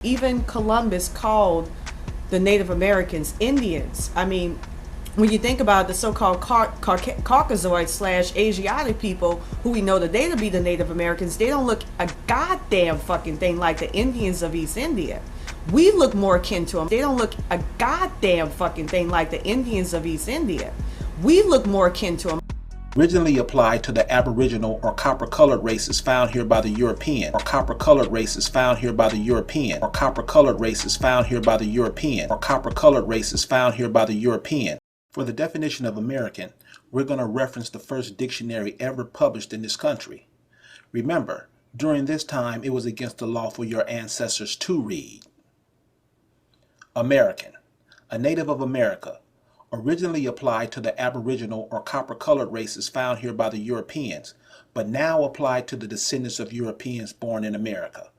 Even Columbus called the Native Americans Indians. I mean, when you think about the so-called Caucasoid slash Asiatic people who we know today to be the Native Americans, they don't look a goddamn fucking thing like the Indians of East India. We look more akin to them. They don't look a goddamn fucking thing like the Indians of East India. We look more akin to them. Originally applied to the Aboriginal or copper-colored races found here by the European, or copper-colored races found here by the European, or copper-colored races found here by the European, or copper-colored races found here by the European. For the definition of American, we're going to reference the first dictionary ever published in this country. Remember, during this time it was against the law for your ancestors to read. American, a native of America, originally applied to the Aboriginal or copper-colored races found here by the Europeans, but now applied to the descendants of Europeans born in America.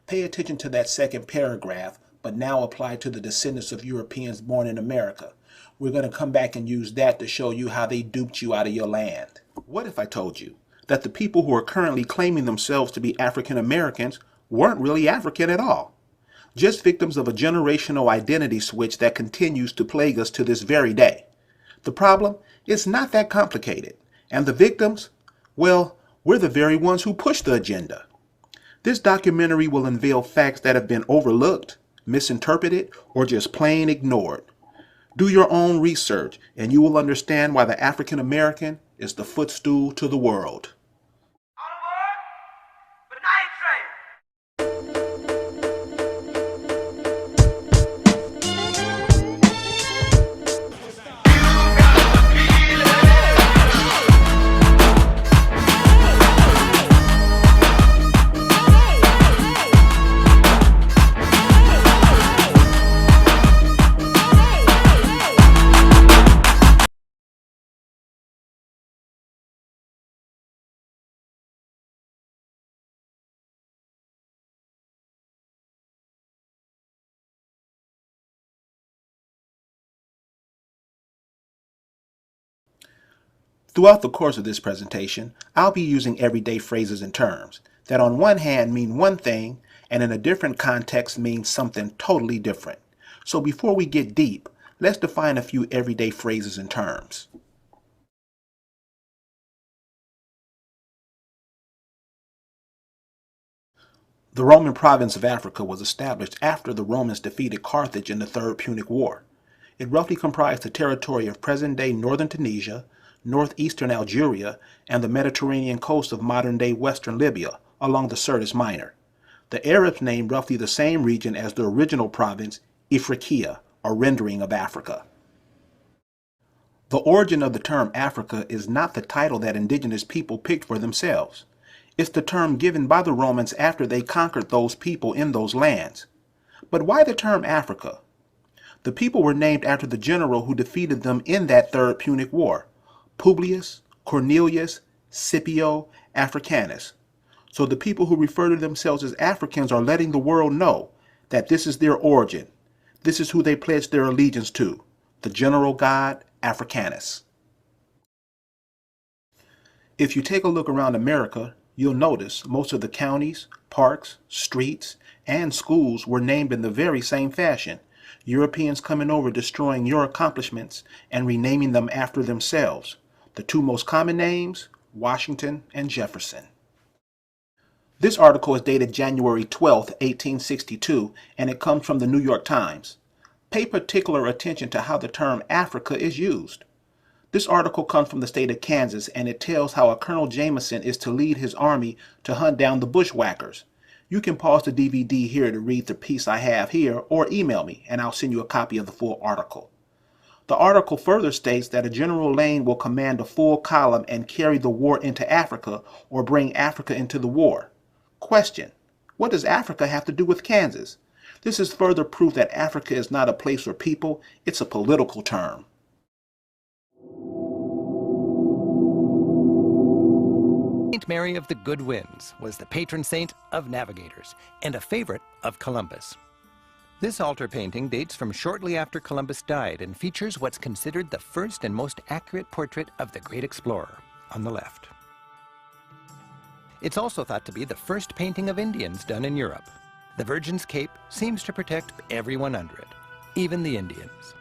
Pay attention to that second paragraph, but now applied to the descendants of Europeans born in America. We're going to come back and use that to show you how they duped you out of your land. What if I told you that the people who are currently claiming themselves to be African Americans weren't really African at all? Just victims of a generational identity switch that continues to plague us to this very day. The problem is not that complicated. And the victims? Well, we're the very ones who push the agenda. This documentary will unveil facts that have been overlooked, misinterpreted, or just plain ignored. Do your own research, and you will understand why the African American is the footstool to the world. Throughout the course of this presentation, I'll be using everyday phrases and terms that on one hand mean one thing and in a different context mean something totally different. So before we get deep, let's define a few everyday phrases and terms. The Roman province of Africa was established after the Romans defeated Carthage in the Third Punic War. It roughly comprised the territory of present-day northern Tunisia, northeastern Algeria, and the Mediterranean coast of modern-day western Libya, along the Syrtis Minor. The Arabs named roughly the same region as the original province, Ifriqiya, a rendering of Africa. The origin of the term Africa is not the title that indigenous people picked for themselves. It's the term given by the Romans after they conquered those people in those lands. But why the term Africa? The people were named after the general who defeated them in that Third Punic War, Publius Cornelius Scipio Africanus. So the people who refer to themselves as Africans are letting the world know that this is their origin. This is who they pledge their allegiance to, the general god Africanus. If you take a look around America, you'll notice most of the counties, parks, streets, and schools were named in the very same fashion. Europeans coming over destroying your accomplishments and renaming them after themselves. The two most common names, Washington and Jefferson. This article is dated January 12, 1862, and it comes from the New York Times. Pay particular attention to how the term Africa is used. This article comes from the state of Kansas, and it tells how a Colonel Jameson is to lead his army to hunt down the bushwhackers. You can pause the DVD here to read the piece I have here, or email me, and I'll send you a copy of the full article. The article further states that a General Lane will command a full column and carry the war into Africa, or bring Africa into the war. Question: what does Africa have to do with Kansas? This is further proof that Africa is not a place or people, it's a political term. Saint Mary of the Good Winds was the patron saint of navigators and a favorite of Columbus. This altar painting dates from shortly after Columbus died and features what's considered the first and most accurate portrait of the great explorer on the left. It's also thought to be the first painting of Indians done in Europe. The Virgin's cape seems to protect everyone under it, even the Indians.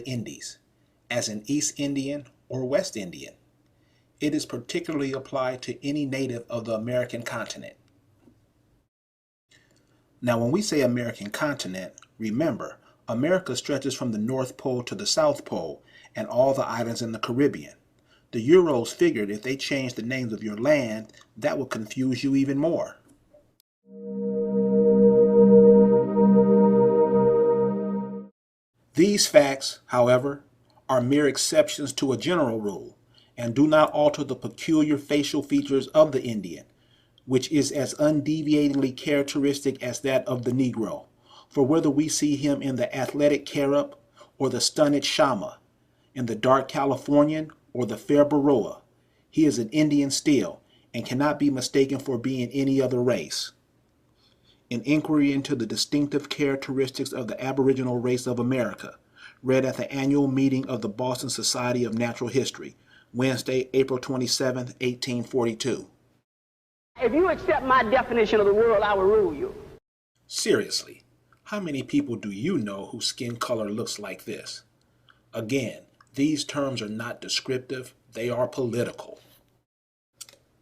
Indies, as an East Indian or West Indian. It is particularly applied to any native of the American continent. Now, when we say American continent, remember, America stretches from the North Pole to the South Pole and all the islands in the Caribbean. The Euros figured if they changed the names of your land, that would confuse you even more. These facts, however, are mere exceptions to a general rule and do not alter the peculiar facial features of the Indian, which is as undeviatingly characteristic as that of the Negro. For whether we see him in the athletic Carib or the stunted Shama, in the dark Californian or the fair Baroa, he is an Indian still and cannot be mistaken for being any other race. An inquiry into the distinctive characteristics of the Aboriginal race of America, read at the annual meeting of the Boston Society of Natural History, Wednesday, April 27, 1842. If you accept my definition of the world, I will rule you. Seriously, how many people do you know whose skin color looks like this? Again, these terms are not descriptive, they are political.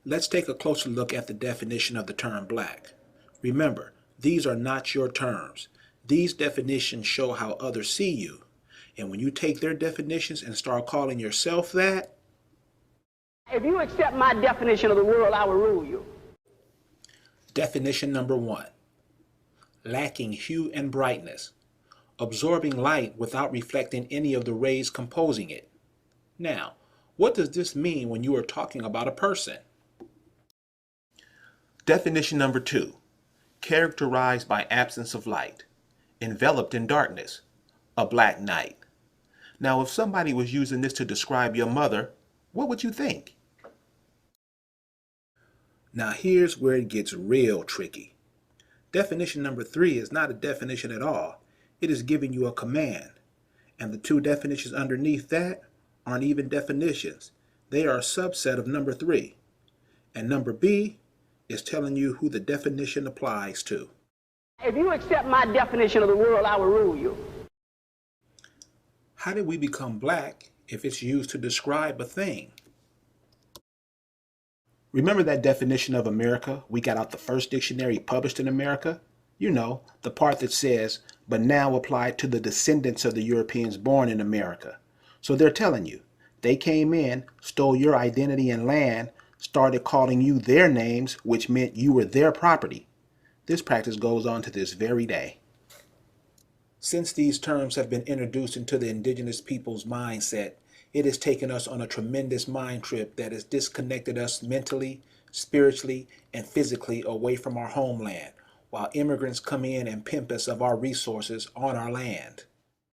Let's take a closer look at the definition of the term black. Remember, these are not your terms. These definitions show how others see you. And when you take their definitions and start calling yourself that, if you accept my definition of the world, I will rule you. Definition number 1. Lacking hue and brightness, absorbing light without reflecting any of the rays composing it. Now, what does this mean when you are talking about a person? Definition number 2. Characterized by absence of light, enveloped in darkness, a black night. Now, if somebody was using this to describe your mother, what would you think? Now, here's where it gets real tricky. Definition number 3 is not a definition at all. It is giving you a command. And the two definitions underneath that aren't even definitions. They are a subset of number 3. And number B is telling you who the definition applies to. If you accept my definition of the world, I will rule you. How did we become black if it's used to describe a thing? Remember that definition of America we got out the first dictionary published in America? You know, the part that says, but now applied to the descendants of the Europeans born in America. So they're telling you, they came in, stole your identity and land, started calling you their names, which meant you were their property. This practice goes on to this very day. Since these terms have been introduced into the indigenous people's mindset, it has taken us on a tremendous mind trip that has disconnected us mentally, spiritually, and physically away from our homeland, while immigrants come in and pimp us of our resources on our land.